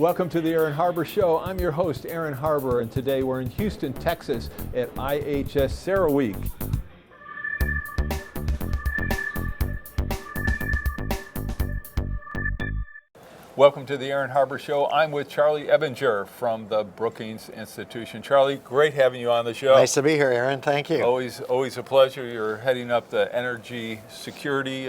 Welcome to the Aaron Harber Show. I'm your host, Aaron Harber, and today we're in Houston, Texas at IHS CERA Week. Welcome to the Aaron Harber Show. I'm with Charlie Ebinger from the Brookings Institution. Charlie, great having you on the show. Nice to be here, Aaron. Thank you. Always a pleasure. You're heading up the Energy Security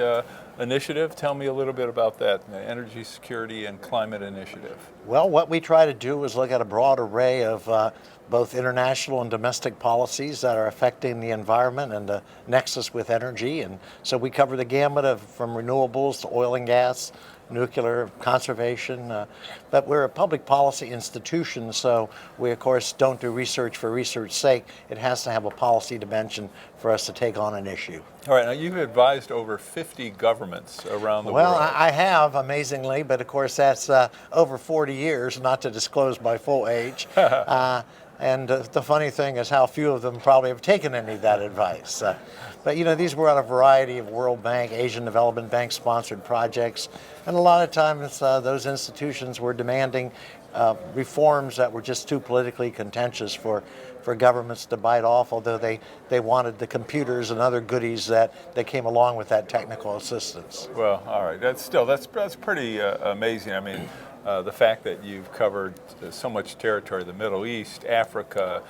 Initiative. Tell me a little bit about that, the Energy Security and Climate Initiative. Well, what we try to do is look at a broad array of both international and domestic policies that are affecting the environment and the nexus with energy. And so we cover the gamut from renewables to oil and gas, nuclear, conservation, but we're a public policy institution, so we of course don't do research for research's sake. It has to have a policy dimension for us to take on an issue. All right, now you've advised over 50 governments around the world. Well, I have, amazingly, but of course that's over 40 years, not to disclose my full age. And the funny thing is how few of them probably have taken any of that advice. But you know, these were on a variety of World Bank, Asian Development Bank sponsored projects. And a lot of times those institutions were demanding reforms that were just too politically contentious for governments to bite off, although they wanted the computers and other goodies that came along with that technical assistance. Well, all right, that's pretty amazing. I mean, the fact that you've covered so much territory, the Middle East, Africa,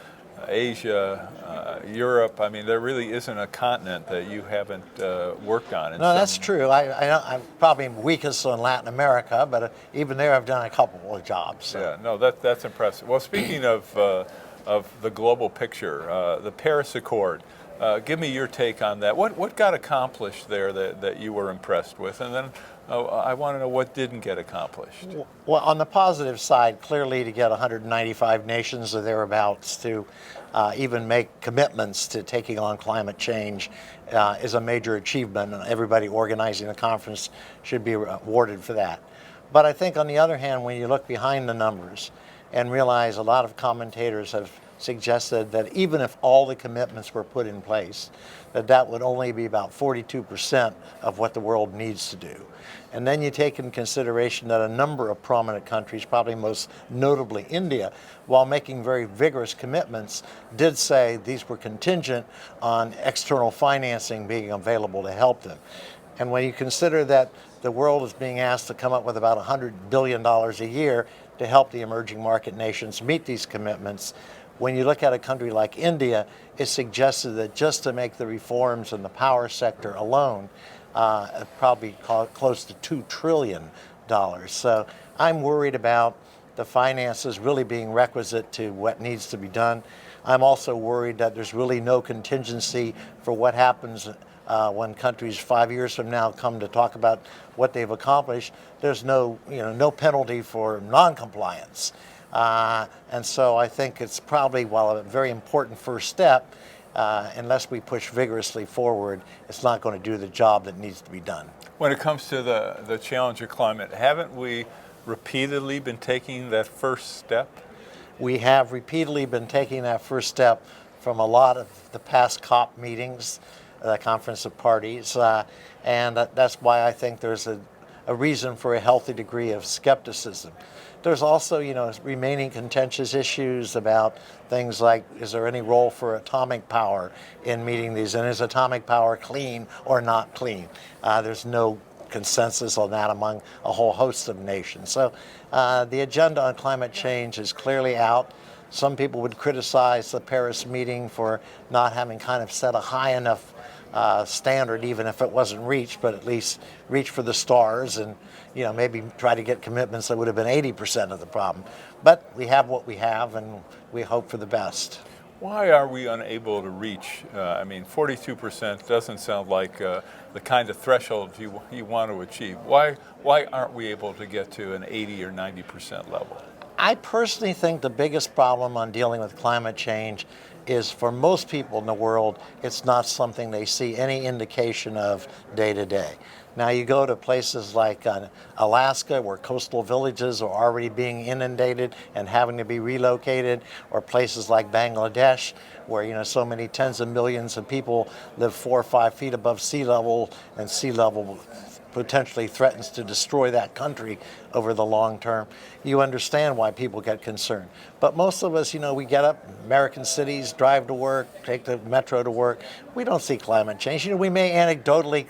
Asia, Europe. I mean, there really isn't a continent that you haven't worked on. No, that's true. I'm probably weakest in Latin America, but even there I've done a couple of jobs. So. Yeah, no, that's impressive. Well, speaking of the global picture, the Paris Accord, give me your take on that. What got accomplished there that you were impressed with? And then I want to know what didn't get accomplished. Well, on the positive side, clearly to get 195 nations or thereabouts to even make commitments to taking on climate change is a major achievement, and everybody organizing the conference should be awarded for that. But I think on the other hand, when you look behind the numbers and realize a lot of commentators have suggested that even if all the commitments were put in place, that would only be about 42% of what the world needs to do. And then you take in consideration that a number of prominent countries, probably most notably India, while making very vigorous commitments, did say these were contingent on external financing being available to help them. And when you consider that the world is being asked to come up with about $100 billion a year to help the emerging market nations meet these commitments, when you look at a country like India, it's suggested that just to make the reforms in the power sector alone, probably close to $2 trillion. So I'm worried about the finances really being requisite to what needs to be done. I'm also worried that there's really no contingency for what happens when countries 5 years from now come to talk about what they've accomplished. There's no penalty for non-compliance. And so I think it's probably, while a very important first step, unless we push vigorously forward, it's not going to do the job that needs to be done. When it comes to the challenge of climate, haven't we repeatedly been taking that first step? We have repeatedly been taking that first step from a lot of the past COP meetings, the Conference of Parties, and that's why I think there's a reason for a healthy degree of skepticism. There's also, remaining contentious issues about things like, is there any role for atomic power in meeting these, and is atomic power clean or not clean? There's no consensus on that among a whole host of nations. So the agenda on climate change is clearly out. Some people would criticize the Paris meeting for not having kind of set a high enough standard, even if it wasn't reached, but at least reach for the stars and maybe try to get commitments that would have been 80% of the problem. But we have what we have, and we hope for the best. Why are we unable to reach? 42% doesn't sound like the kind of threshold you want to achieve. Why aren't we able to get to an 80 or 90% level? I personally think the biggest problem on dealing with climate change is, for most people in the world, it's not something they see any indication of day to day. Now you go to places like Alaska, where coastal villages are already being inundated and having to be relocated, or places like Bangladesh, where so many tens of millions of people live 4 or 5 feet above sea level, and sea level potentially threatens to destroy that country over the long term, you understand why people get concerned. But most of us, we get up, American cities, drive to work, take the metro to work. We don't see climate change. We may anecdotally,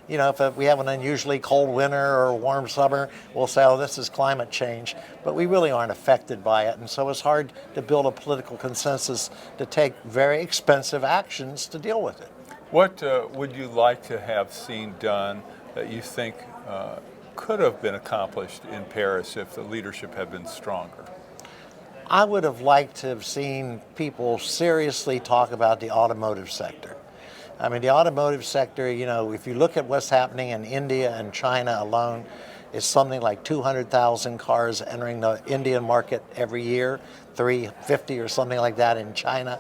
if we have an unusually cold winter or a warm summer, we'll say, oh, this is climate change. But we really aren't affected by it. And so it's hard to build a political consensus to take very expensive actions to deal with it. What would you like to have seen done that you think could have been accomplished in Paris if the leadership had been stronger? I would have liked to have seen people seriously talk about the automotive sector. I mean, the automotive sector, if you look at what's happening in India and China alone, it's something like 200,000 cars entering the Indian market every year, 350 or something like that in China.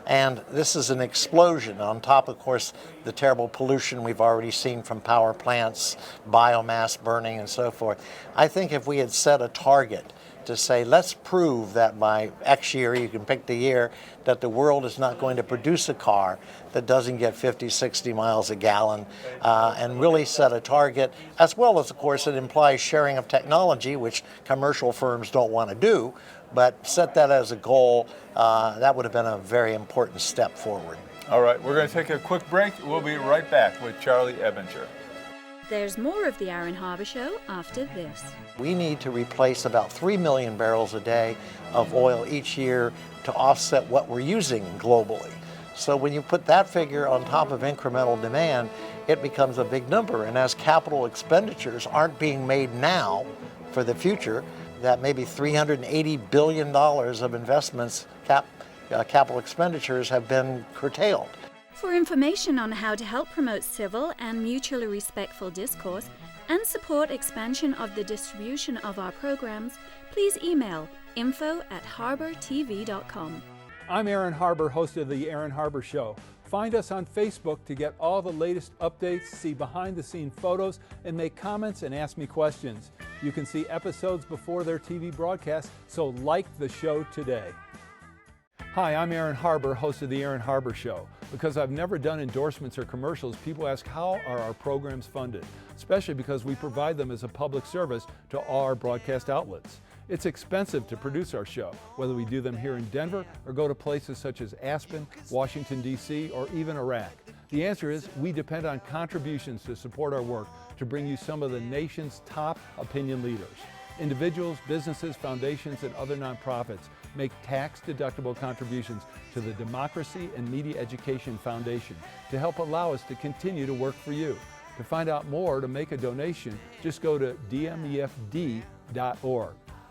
And this is an explosion on top, of course, the terrible pollution we've already seen from power plants, biomass burning, and so forth. I think if we had set a target to say, let's prove that by X year, you can pick the year, that the world is not going to produce a car that doesn't get 50, 60 miles a gallon, and really set a target, as well as, of course, it implies sharing of technology, which commercial firms don't want to do, but set that as a goal. That would have been a very important step forward. All right, we're going to take a quick break. We'll be right back with Charlie Ebinger. There's more of the Aaron Harber Show after this. We need to replace about 3 million barrels a day of oil each year to offset what we're using globally. So when you put that figure on top of incremental demand, it becomes a big number. And as capital expenditures aren't being made now for the future, that maybe $380 billion of investments, capital expenditures, have been curtailed. For information on how to help promote civil and mutually respectful discourse and support expansion of the distribution of our programs, please email info@harbortv.com. I'm Aaron Harber, host of The Aaron Harber Show. Find us on Facebook to get all the latest updates, see behind-the-scene photos, and make comments and ask me questions. You can see episodes before their TV broadcast, so like the show today. Hi, I'm Aaron Harber, host of The Aaron Harber Show. Because I've never done endorsements or commercials, people ask how are our programs funded, especially because we provide them as a public service to all our broadcast outlets. It's expensive to produce our show, whether we do them here in Denver or go to places such as Aspen, Washington, D.C., or even Iraq. The answer is we depend on contributions to support our work to bring you some of the nation's top opinion leaders. Individuals, businesses, foundations, and other nonprofits make tax-deductible contributions to the Democracy and Media Education Foundation to help allow us to continue to work for you. To find out more or to make a donation, just go to dmefd.org.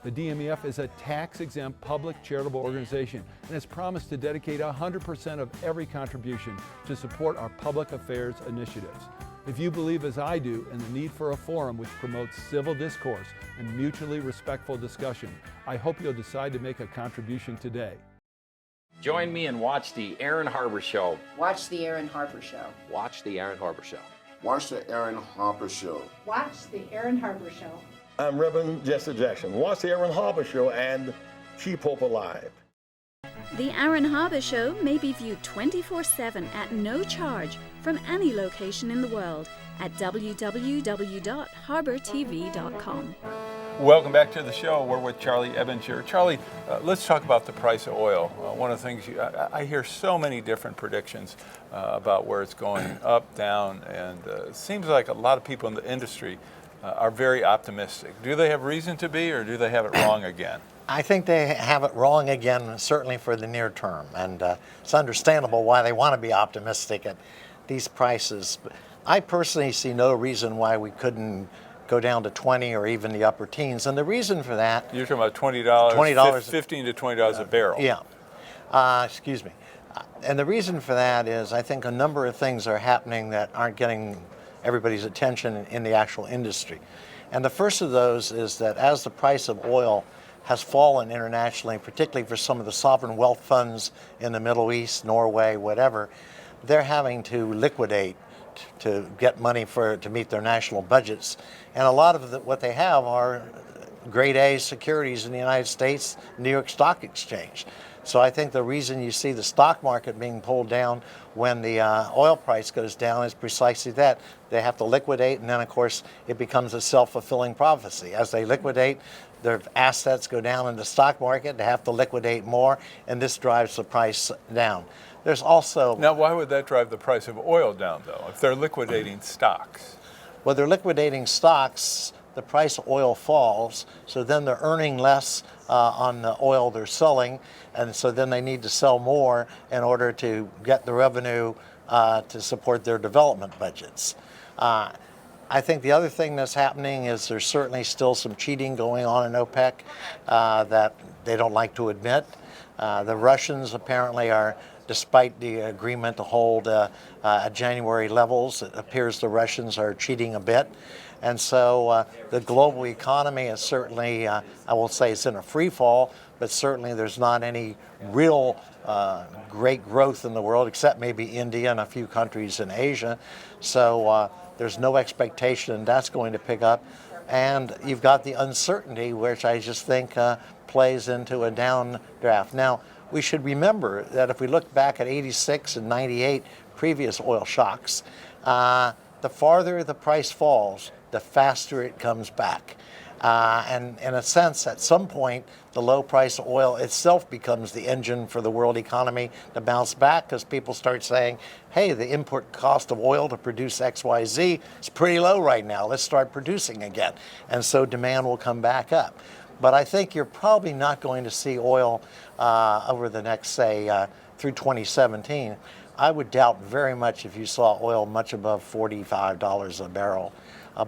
The DMEF is a tax-exempt public charitable organization and has promised to dedicate 100% of every contribution to support our public affairs initiatives. If you believe, as I do, in the need for a forum which promotes civil discourse and mutually respectful discussion, I hope you'll decide to make a contribution today. Join me and watch The Aaron Harber Show. Watch The Aaron Harber Show. Watch The Aaron Harber Show. Watch The Aaron Harber Show. Watch The Aaron Harber Show. I'm Reverend Jesse Jackson. Watch The Aaron Harber Show and Keep Hope Alive. The Aaron Harber Show may be viewed 24/7 at no charge from any location in the world at www.harbortv.com. Welcome back to the show. We're with Charlie Ebinger. Charlie, let's talk about the price of oil. One of the things I hear so many different predictions about where it's going, up, down, and it seems like a lot of people in the industry are very optimistic. Do they have reason to be, or do they have it wrong again? I think they have it wrong again, certainly for the near term, and it's understandable why they want to be optimistic at these prices. I personally see no reason why we couldn't go down to 20 or even the upper teens, and the reason for that... You're talking about $20, $15 to $20 a barrel. Yeah, excuse me. And the reason for that is I think a number of things are happening that aren't getting everybody's attention in the actual industry. And the first of those is that as the price of oil has fallen internationally, particularly for some of the sovereign wealth funds in the Middle East, Norway, whatever, they're having to liquidate to get money to meet their national budgets. And a lot of what they have are grade A securities in the United States, New York Stock Exchange. So I think the reason you see the stock market being pulled down when the oil price goes down is precisely that. They have to liquidate, and then of course it becomes a self-fulfilling prophecy. As they liquidate, their assets go down in the stock market, they have to liquidate more, and this drives the price down. There's also... Now, why would that drive the price of oil down, though, if they're liquidating stocks? Well, they're liquidating stocks, the price of oil falls, so then they're earning less on the oil they're selling, and so then they need to sell more in order to get the revenue to support their development budgets. I think the other thing that's happening is there's certainly still some cheating going on in OPEC that they don't like to admit. The Russians apparently are, despite the agreement to hold at January levels, it appears the Russians are cheating a bit. And so the global economy is certainly, I will say it's in a free fall, but certainly there's not any real great growth in the world, except maybe India and a few countries in Asia. So there's no expectation that's going to pick up. And you've got the uncertainty, which I just think plays into a downdraft. Now, we should remember that if we look back at 86 and 98 previous oil shocks, the farther the price falls, the faster it comes back. And in a sense, at some point, the low price of oil itself becomes the engine for the world economy to bounce back, because people start saying, hey, the input cost of oil to produce XYZ is pretty low right now. Let's start producing again. And so demand will come back up. But I think you're probably not going to see oil over the next, say, through 2017. I would doubt very much if you saw oil much above $45 a barrel.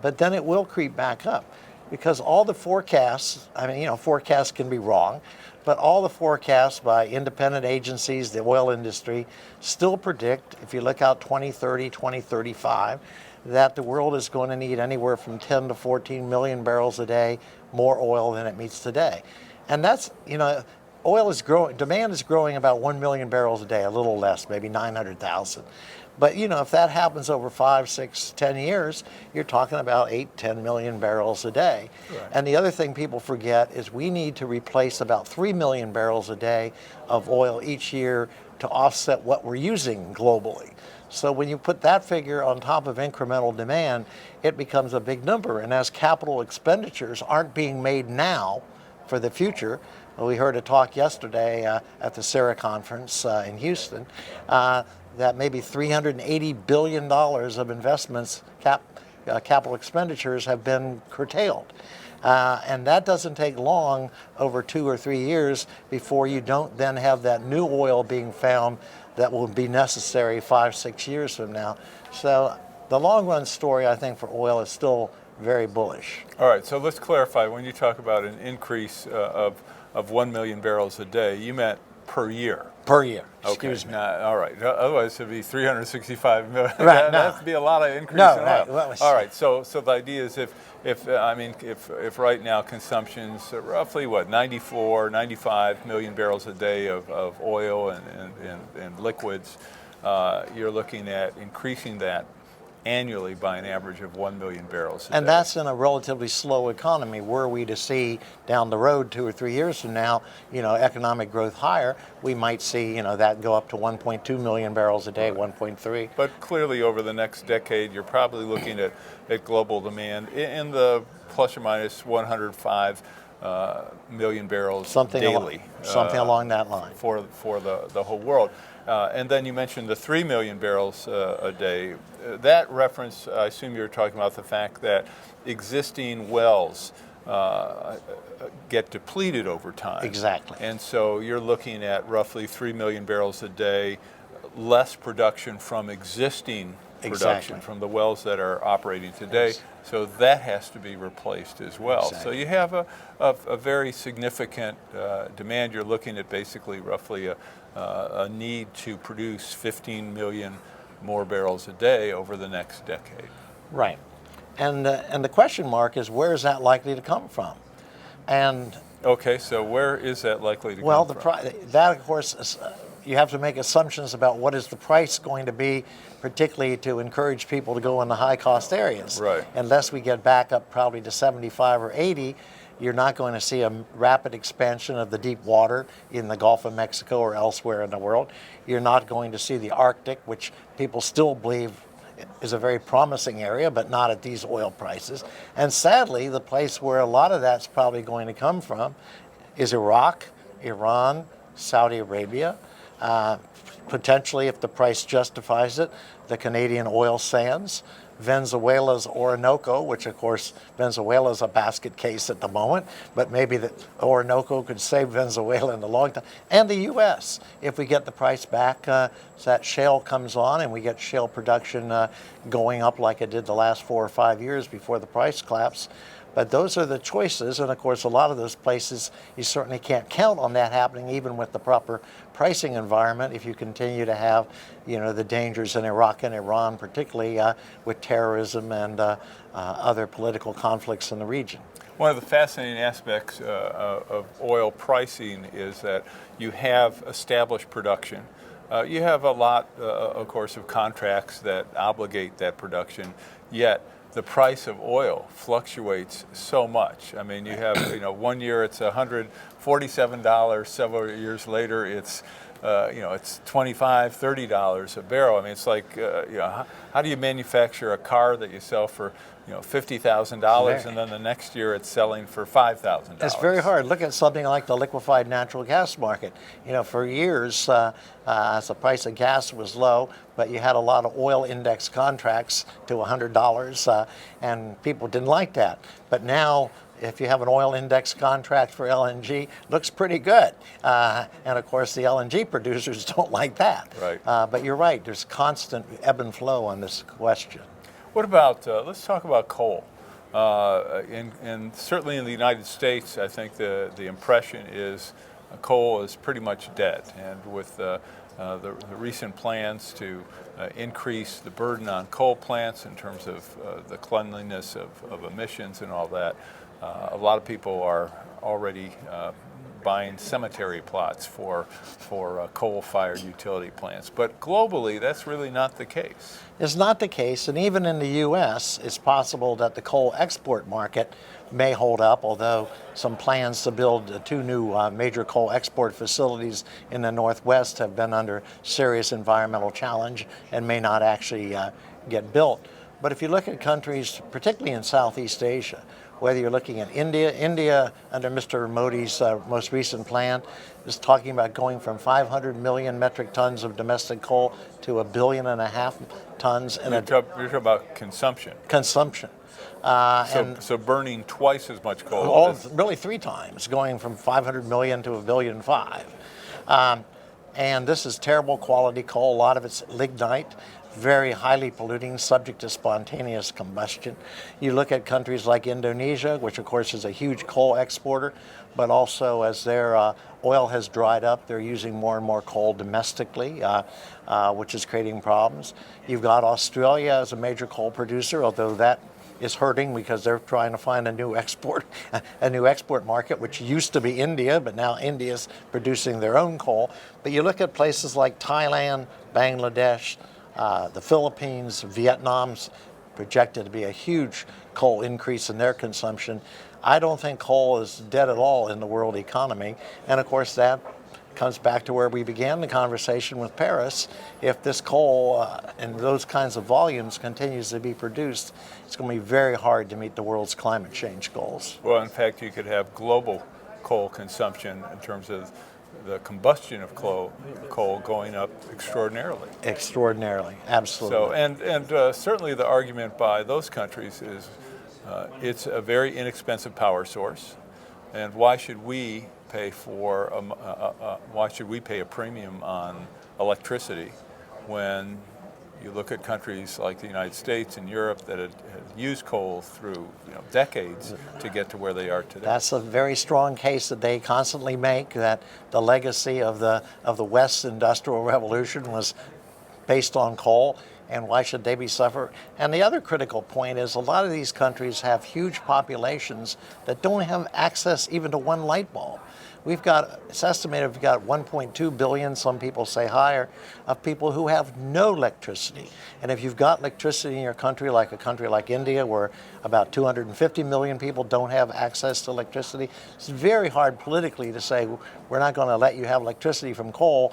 But then it will creep back up, because all the forecasts, I mean, you know, forecasts can be wrong, but all the forecasts by independent agencies, the oil industry, still predict, if you look out 2030, 2035, that the world is going to need anywhere from 10 to 14 million barrels a day more oil than it meets today. And that's, you know, oil is growing, demand is growing about 1 million barrels a day, a little less, maybe 900,000. But, you know, if that happens over 5, 6, 10 years, you're talking about 8, 10 million barrels a day. Right. And the other thing people forget is we need to replace about 3 million barrels a day of oil each year to offset what we're using globally. So when you put that figure on top of incremental demand, it becomes a big number. And as capital expenditures aren't being made now for the future, we heard a talk yesterday at the CERA conference in Houston, that maybe $380 billion of investments, capital expenditures, have been curtailed. And that doesn't take long, over 2 or 3 years, before you don't then have that new oil being found that will be necessary 5, 6 years from now. So the long run story, I think, for oil is still very bullish. All right, so let's clarify. When you talk about an increase of 1 million barrels a day, you meant per year? Per year, okay. Excuse me. All right, otherwise it'd be 365 million. Right, That'd be a lot of increase in oil. All right, so the idea is if right now consumption's roughly, what, 95 million barrels a day of oil and liquids, you're looking at increasing that annually by an average of 1 million barrels a day. And that's in a relatively slow economy. Were we to see down the road 2 or 3 years from now, you know, economic growth higher, we might see, you know, that go up to 1.2 million barrels a day, 1.3. But clearly over the next decade, you're probably looking at global demand in the plus or minus 105 million barrels daily. Something along that line. For the whole world. And then you mentioned the 3 million barrels a day. That reference, I assume you're talking about the fact that existing wells get depleted over time. Exactly. And so you're looking at roughly 3 million barrels a day, less production from existing production from the wells that are operating today. Yes. So that has to be replaced as well. Exactly. So you have a very significant demand. You're looking at basically roughly a need to produce 15 million more barrels a day over the next decade. Right. And the question mark is, where is that likely to come from? And okay, so where is that likely to come from? Well, that, of course, you have to make assumptions about what is the price going to be, particularly to encourage people to go in the high-cost areas. Right. Unless we get back up probably to 75 or 80, You're not going to see a rapid expansion of the deep water in the Gulf of Mexico or elsewhere in the world. You're not going to see the Arctic, which people still believe is a very promising area, but not at these oil prices. And sadly, the place where a lot of that's probably going to come from is Iraq, Iran, Saudi Arabia, potentially, if the price justifies it, the Canadian oil sands, Venezuela's Orinoco, which of course Venezuela's a basket case at the moment, but maybe the Orinoco could save Venezuela in the long time, and the U.S. If we get the price back, so that shale comes on and we get shale production going up like it did the last 4 or 5 years before the price collapse. But those are the choices, and of course a lot of those places you certainly can't count on that happening even with the proper pricing environment if you continue to have, the dangers in Iraq and Iran, particularly with terrorism and other political conflicts in the region. One of the fascinating aspects of oil pricing is that you have established production. You have a lot, of course, of contracts that obligate that production, yet the price of oil fluctuates so much. I mean, you have, 1 year it's $147, several years later it's, it's $25, $30 a barrel. I mean, it's like, how do you manufacture a car that you sell for, $50,000 and then the next year it's selling for $5,000? It's very hard. Look at something like the liquefied natural gas market. For years, as the price of gas was low, but you had a lot of oil index contracts to $100, and people didn't like that. But now, if you have an oil index contract for LNG, looks pretty good. And of course, the LNG producers don't like that. Right. But you're right, there's constant ebb and flow on this question. What about, let's talk about coal. And certainly in the United States, I think the impression is coal is pretty much dead. And with the recent plans to increase the burden on coal plants in terms of the cleanliness of emissions and all that, a lot of people are already buying cemetery plots for coal-fired utility plants. But globally, that's really not the case. It's not the case, and even in the U.S., it's possible that the coal export market may hold up, although some plans to build 2 new major coal export facilities in the Northwest have been under serious environmental challenge and may not actually get built. But if you look at countries, particularly in Southeast Asia, whether you're looking at India under Mr. Modi's most recent plan is talking about going from 500 million metric tons of domestic coal to 1.5 billion tons. You're talking about consumption. Consumption. So burning twice as much coal. Really 3 times, going from 500 million to 1.5 billion. And this is terrible quality coal. A lot of it's lignite, very highly polluting, subject to spontaneous combustion. You look at countries like Indonesia, which of course is a huge coal exporter, but also as their oil has dried up, they're using more and more coal domestically, which is creating problems. You've got Australia as a major coal producer, although that is hurting because they're trying to find a new export market, which used to be India, but now India's producing their own coal. But you look at places like Thailand, Bangladesh, the Philippines, Vietnam's projected to be a huge coal increase in their consumption. I don't think coal is dead at all in the world economy. And of course that comes back to where we began the conversation with Paris. If this coal in those kinds of volumes continues to be produced, it's going to be very hard to meet the world's climate change goals. Well, in fact, you could have global coal consumption in terms of the combustion of coal going up extraordinarily. Extraordinarily, absolutely. So, and certainly the argument by those countries is it's a very inexpensive power source, and why should we pay a premium on electricity when you look at countries like the United States and Europe that have used coal through decades to get to where they are today? That's a very strong case that they constantly make, that the legacy of the West's Industrial Revolution was based on coal, and why should they be suffer? And the other critical point is a lot of these countries have huge populations that don't have access even to one light bulb. It's estimated we've got 1.2 billion, some people say higher, of people who have no electricity. And if you've got electricity in your country like India, where about 250 million people don't have access to electricity, it's very hard politically to say we're not going to let you have electricity from coal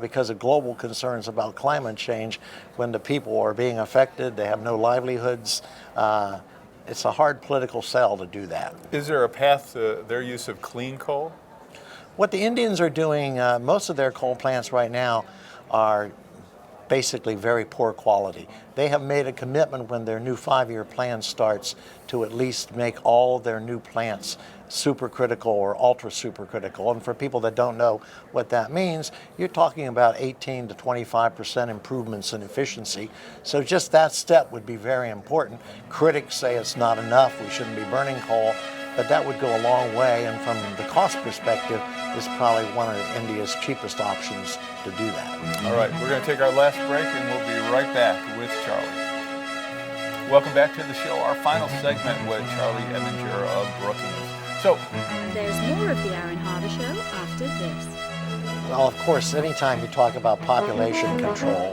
because of global concerns about climate change when the people are being affected, they have no livelihoods. It's a hard political sell to do that. Is there a path to their use of clean coal? What the Indians are doing, most of their coal plants right now are basically very poor quality. They have made a commitment when their new 5-year plan starts to at least make all their new plants supercritical or ultra supercritical. And for people that don't know what that means, you're talking about 18 to 25% improvements in efficiency. So just that step would be very important. Critics say it's not enough, we shouldn't be burning coal, but that would go a long way, and from the cost perspective, is probably one of India's cheapest options to do that. All right, we're going to take our last break, and we'll be right back with Charlie. Welcome back to the show, our final segment with Charlie Ebinger of Brookings. So, there's more of the Aaron Harber Show after this. Well, of course, anytime you talk about population control,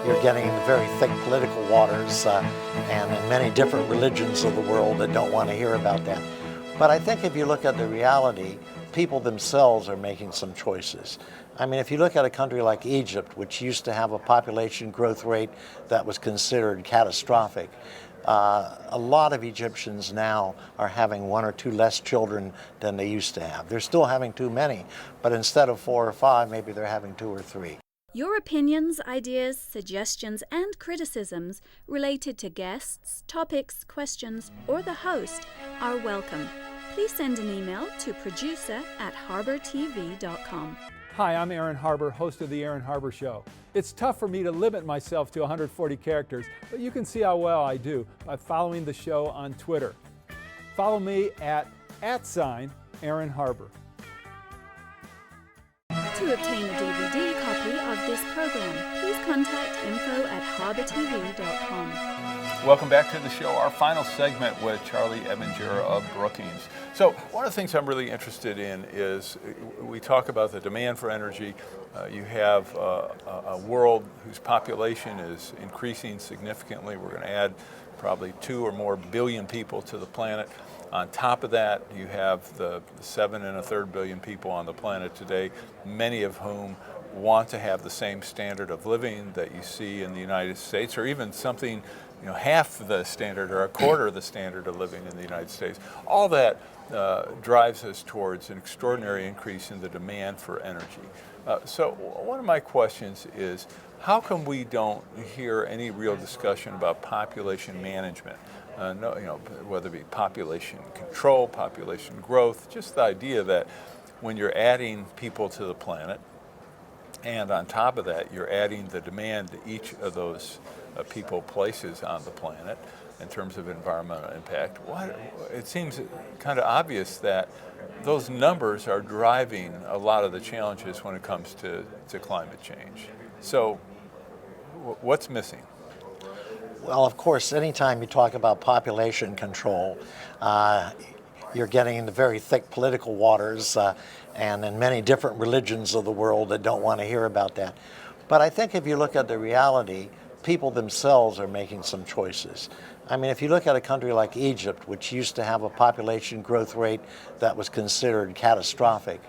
you're getting into very thick political waters and in many different religions of the world that don't want to hear about that. But I think if you look at the reality, people themselves are making some choices. I mean, if you look at a country like Egypt, which used to have a population growth rate that was considered catastrophic, a lot of Egyptians now are having 1 or 2 less children than they used to have. They're still having too many, but instead of 4 or 5, maybe they're having 2 or 3. Your opinions, ideas, suggestions, and criticisms related to guests, topics, questions, or the host are welcome. Please send an email to producer@harbertv.com. Hi, I'm Aaron Harber, host of The Aaron Harber Show. It's tough for me to limit myself to 140 characters, but you can see how well I do by following the show on Twitter. Follow me at @Aaron Harber. To obtain a DVD copy of this program, please contact info@harbertv.com. welcome back to the show, our final segment with Charlie Ebinger of Brookings. So one of the things I'm really interested in is we talk about the demand for energy. You have a world whose population is increasing significantly. We're going to add probably 2 or more billion people to the planet. On top of that, you have the 7 1/3 billion people on the planet today, many of whom want to have the same standard of living that you see in the United States, or even something, half the standard or a quarter of the standard of living in the United States. All that drives us towards an extraordinary increase in the demand for energy. So one of my questions is, how come we don't hear any real discussion about population management? Whether it be population control, population growth, just the idea that when you're adding people to the planet, and on top of that, you're adding the demand that each of those people places on the planet in terms of environmental impact. It seems kind of obvious that those numbers are driving a lot of the challenges when it comes to climate change. So what's missing? Well, of course, anytime you talk about population control, you're getting into very thick political waters and in many different religions of the world that don't want to hear about that. But I think if you look at the reality, people themselves are making some choices. I mean, if you look at a country like Egypt, which used to have a population growth rate that was considered catastrophic,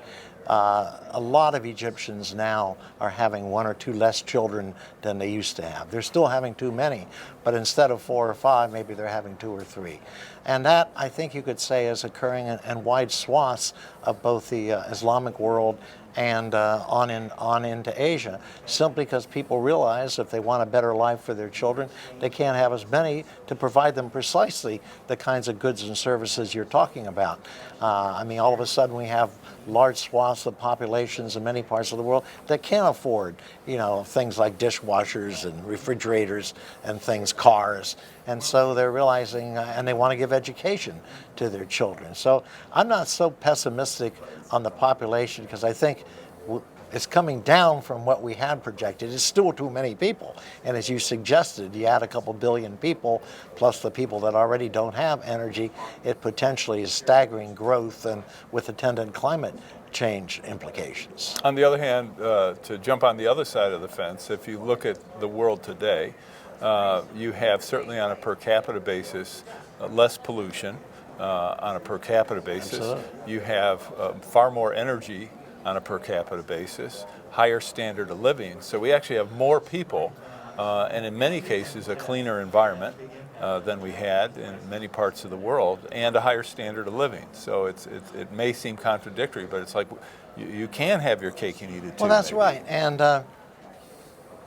a lot of Egyptians now are having 1 or 2 less children than they used to have. They're still having too many, but instead of 4 or 5, maybe they're having 2 or 3. And that, I think you could say, is occurring in wide swaths of both the Islamic world and on into Asia, simply because people realize if they want a better life for their children, they can't have as many to provide them precisely the kinds of goods and services you're talking about. I mean, all of a sudden we have large swaths of populations in many parts of the world that can't afford, things like dishwashers and refrigerators and things, cars. And so they're realizing, and they want to give education to their children. So I'm not so pessimistic on the population, because I think it's coming down from what we had projected. It's still too many people. And as you suggested, you add a couple billion people, plus the people that already don't have energy, it potentially is staggering growth and with attendant climate change implications. On the other hand, to jump on the other side of the fence, if you look at the world today, you have certainly on a per capita basis less pollution on a per capita basis. Absolutely. You have far more energy on a per capita basis, higher standard of living. So we actually have more people and in many cases a cleaner environment than we had in many parts of the world, and a higher standard of living. So it may seem contradictory, but it's like you can have your cake and eat it too. Well, that's maybe. right. And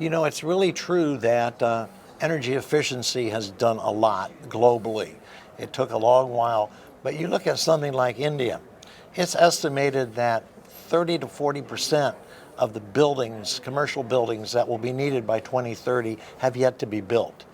it's really true that energy efficiency has done a lot globally. It took a long while, but you look at something like India, it's estimated that 30 to 40% of the buildings, commercial buildings that will be needed by 2030 have yet to be built.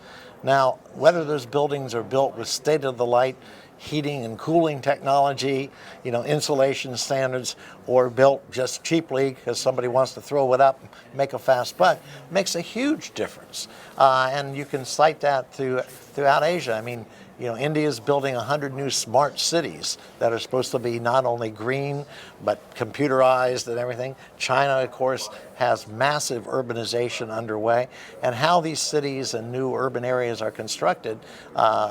Now, whether those buildings are built with state-of-the-art heating and cooling technology, insulation standards, or built just cheaply because somebody wants to throw it up and make a fast buck, makes a huge difference. And you can cite that throughout Asia. I mean, India is building 100 new smart cities that are supposed to be not only green, but computerized and everything. China, of course, has massive urbanization underway. And how these cities and new urban areas are constructed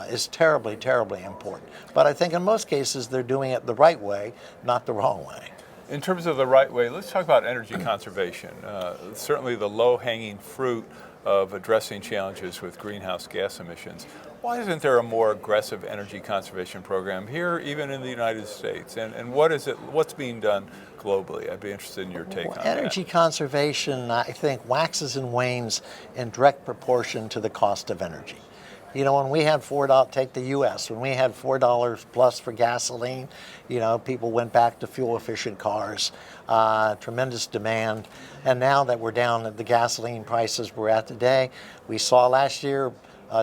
is terribly, terribly important. But I think in most cases, they're doing it the right way, not the wrong way. In terms of the right way, let's talk about energy conservation. Certainly the low-hanging fruit of addressing challenges with greenhouse gas emissions. Why isn't there a more aggressive energy conservation program here, even in the United States? And what's being done globally? I'd be interested in your take on that. Energy conservation, I think, waxes and wanes in direct proportion to the cost of energy. When we had take the U.S., when we had $4 plus for gasoline, people went back to fuel-efficient cars, tremendous demand. And now that we're down at the gasoline prices we're at today, we saw last year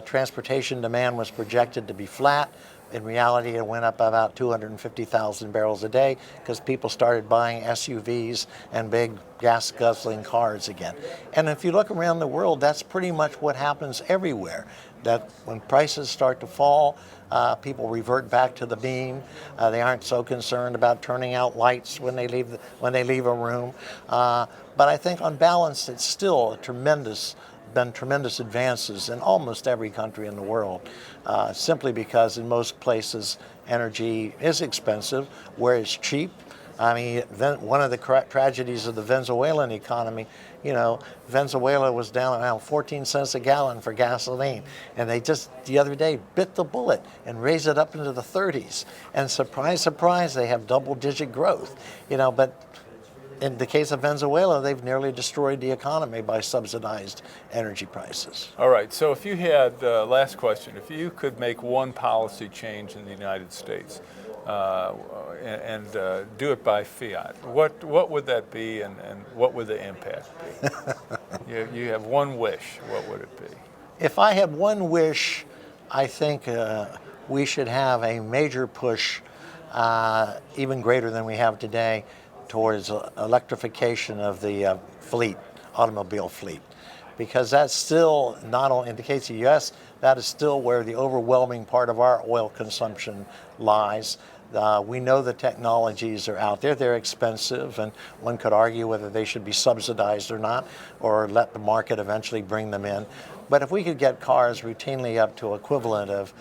transportation demand was projected to be flat. In reality, it went up about 250,000 barrels a day because people started buying SUVs and big gas-guzzling cars again. And if you look around the world, that's pretty much what happens everywhere. That when prices start to fall, people revert back to the beam. They aren't so concerned about turning out lights when they leave a room. But I think on balance, it's still been tremendous advances in almost every country in the world, simply because in most places energy is expensive, where it's cheap. I mean, one of the tragedies of the Venezuelan economy, Venezuela was down around 14 cents a gallon for gasoline, and they just the other day bit the bullet and raised it up into the 30s. And surprise, surprise, they have double-digit growth. But in the case of Venezuela, they've nearly destroyed the economy by subsidized energy prices. All right, so if you had, last question, if you could make one policy change in the United States and do it by fiat, what would that be and what would the impact be? You have one wish, what would it be? If I had one wish, I think we should have a major push, even greater than we have today, towards electrification of the automobile fleet. Because that's still, not only in the case of the U.S., that is still where the overwhelming part of our oil consumption lies. We know the technologies are out there. They're expensive, and one could argue whether they should be subsidized or not, or let the market eventually bring them in. But if we could get cars routinely up to equivalent of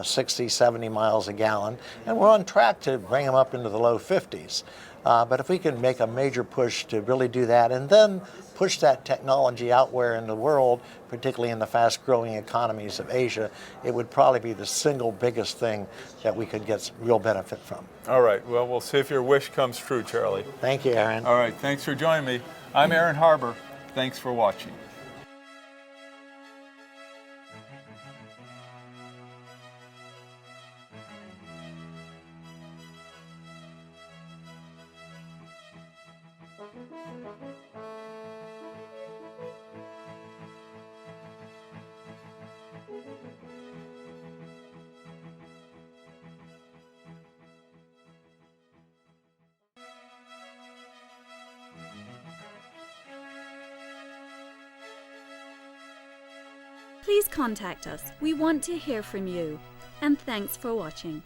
60, 70 miles a gallon, and we're on track to bring them up into the low 50s. But if we could make a major push to really do that, and then push that technology out where in the world, particularly in the fast-growing economies of Asia, it would probably be the single biggest thing that we could get real benefit from. All right, well, we'll see if your wish comes true, Charlie. Thank you, Aaron. All right, thanks for joining me. I'm Aaron Harber. Thanks for watching. Please contact us. We want to hear from you. And thanks for watching.